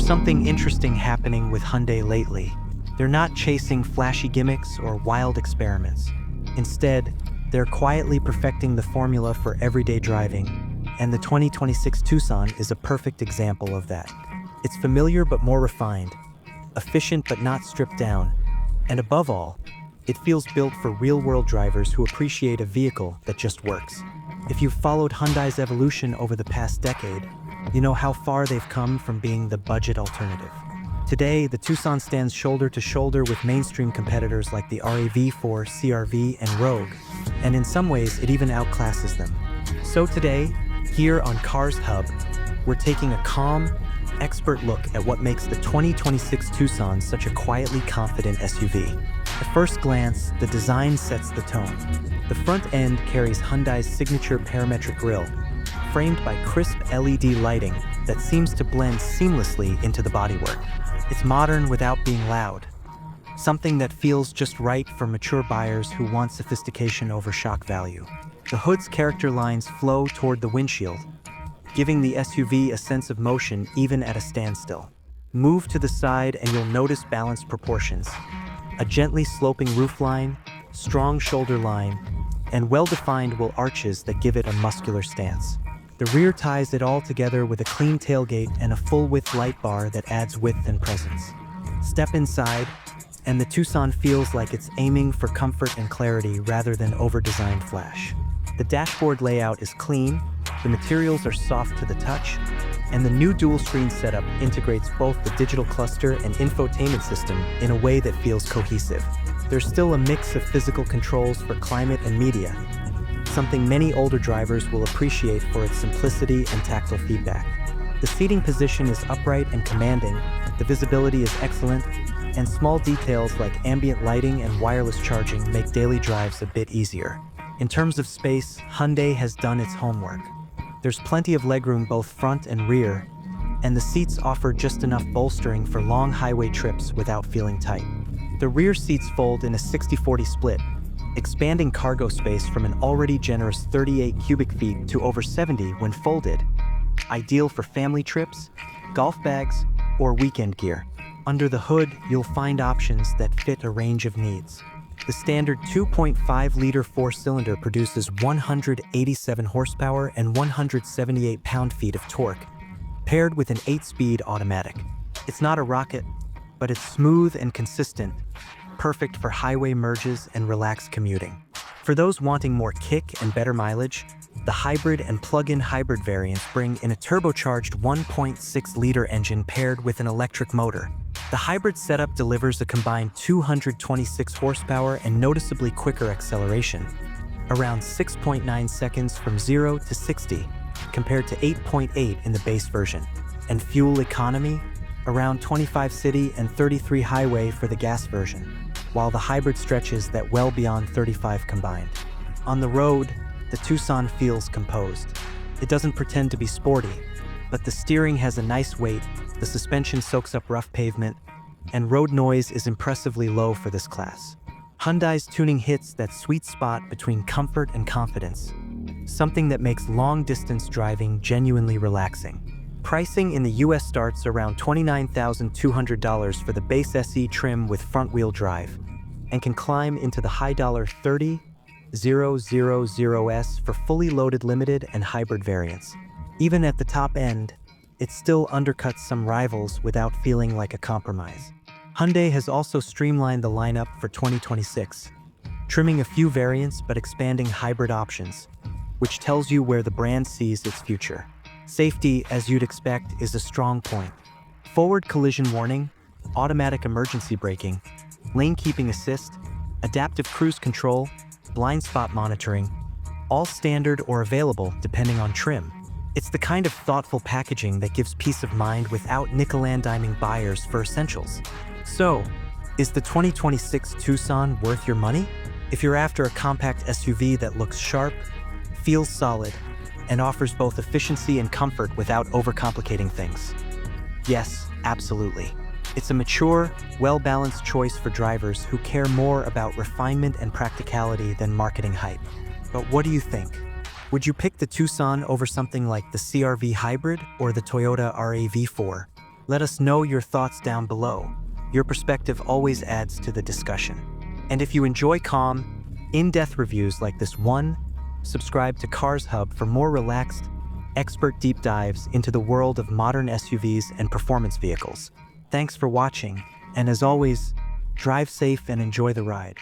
There's something interesting happening with Hyundai lately. They're not chasing flashy gimmicks or wild experiments. Instead, they're quietly perfecting the formula for everyday driving, and the 2026 Tucson is a perfect example of that. It's familiar but more refined, efficient but not stripped down, and above all, it feels built for real-world drivers who appreciate a vehicle that just works. If you've followed Hyundai's evolution over the past decade, you know how far they've come from being the budget alternative. Today, the Tucson stands shoulder to shoulder with mainstream competitors like the RAV4, CR-V, and Rogue, and in some ways, it even outclasses them. So today, here on Carz Hub, we're taking a calm, expert look at what makes the 2026 Tucson such a quietly confident SUV. At first glance, the design sets the tone. The front end carries Hyundai's signature parametric grille, framed by crisp LED lighting that seems to blend seamlessly into the bodywork. It's modern without being loud, something that feels just right for mature buyers who want sophistication over shock value. The hood's character lines flow toward the windshield, giving the SUV a sense of motion even at a standstill. Move to the side and you'll notice balanced proportions. A gently sloping roofline, strong shoulder line, and well-defined wheel arches that give it a muscular stance. The rear ties it all together with a clean tailgate and a full-width light bar that adds width and presence. Step inside, and the Tucson feels like it's aiming for comfort and clarity rather than over-designed flash. The dashboard layout is clean, the materials are soft to the touch, and the new dual-screen setup integrates both the digital cluster and infotainment system in a way that feels cohesive. There's still a mix of physical controls for climate and media, something many older drivers will appreciate for its simplicity and tactile feedback. The seating position is upright and commanding, the visibility is excellent, and small details like ambient lighting and wireless charging make daily drives a bit easier. In terms of space, Hyundai has done its homework. There's plenty of legroom both front and rear, and the seats offer just enough bolstering for long highway trips without feeling tight. The rear seats fold in a 60-40 split, expanding cargo space from an already generous 38 cubic feet to over 70 when folded, ideal for family trips, golf bags, or weekend gear. Under the hood, you'll find options that fit a range of needs. The standard 2.5-liter four-cylinder produces 187 horsepower and 178 pound-feet of torque, paired with an 8-speed automatic. It's not a rocket, but it's smooth and consistent, perfect for highway merges and relaxed commuting. For those wanting more kick and better mileage, the hybrid and plug-in hybrid variants bring in a turbocharged 1.6-liter engine paired with an electric motor. The hybrid setup delivers a combined 226 horsepower and noticeably quicker acceleration, around 6.9 seconds from 0 to 60, compared to 8.8 in the base version. And fuel economy, around 25 city and 33 highway for the gas version, while the hybrid stretches that well beyond 35 combined. On the road, the Tucson feels composed. It doesn't pretend to be sporty, but the steering has a nice weight, the suspension soaks up rough pavement, and road noise is impressively low for this class. Hyundai's tuning hits that sweet spot between comfort and confidence, something that makes long-distance driving genuinely relaxing. Pricing in the US starts around $29,200 for the base SE trim with front-wheel drive, and can climb into the high $30,000s for fully loaded limited and hybrid variants. Even at the top end, it still undercuts some rivals without feeling like a compromise. Hyundai has also streamlined the lineup for 2026, trimming a few variants but expanding hybrid options, which tells you where the brand sees its future. Safety, as you'd expect, is a strong point. Forward collision warning, automatic emergency braking, lane keeping assist, adaptive cruise control, blind spot monitoring, all standard or available depending on trim. It's the kind of thoughtful packaging that gives peace of mind without nickel-and-diming buyers for essentials. So, is the 2026 Tucson worth your money? If you're after a compact SUV that looks sharp, feels solid, and offers both efficiency and comfort without overcomplicating things. Yes, absolutely. It's a mature, well-balanced choice for drivers who care more about refinement and practicality than marketing hype. But what do you think? Would you pick the Tucson over something like the CR-V Hybrid or the Toyota RAV4? Let us know your thoughts down below. Your perspective always adds to the discussion. And if you enjoy calm, in-depth reviews like this one, subscribe to Carz Hub for more relaxed, expert deep dives into the world of modern SUVs and performance vehicles. Thanks for watching, and as always, drive safe and enjoy the ride.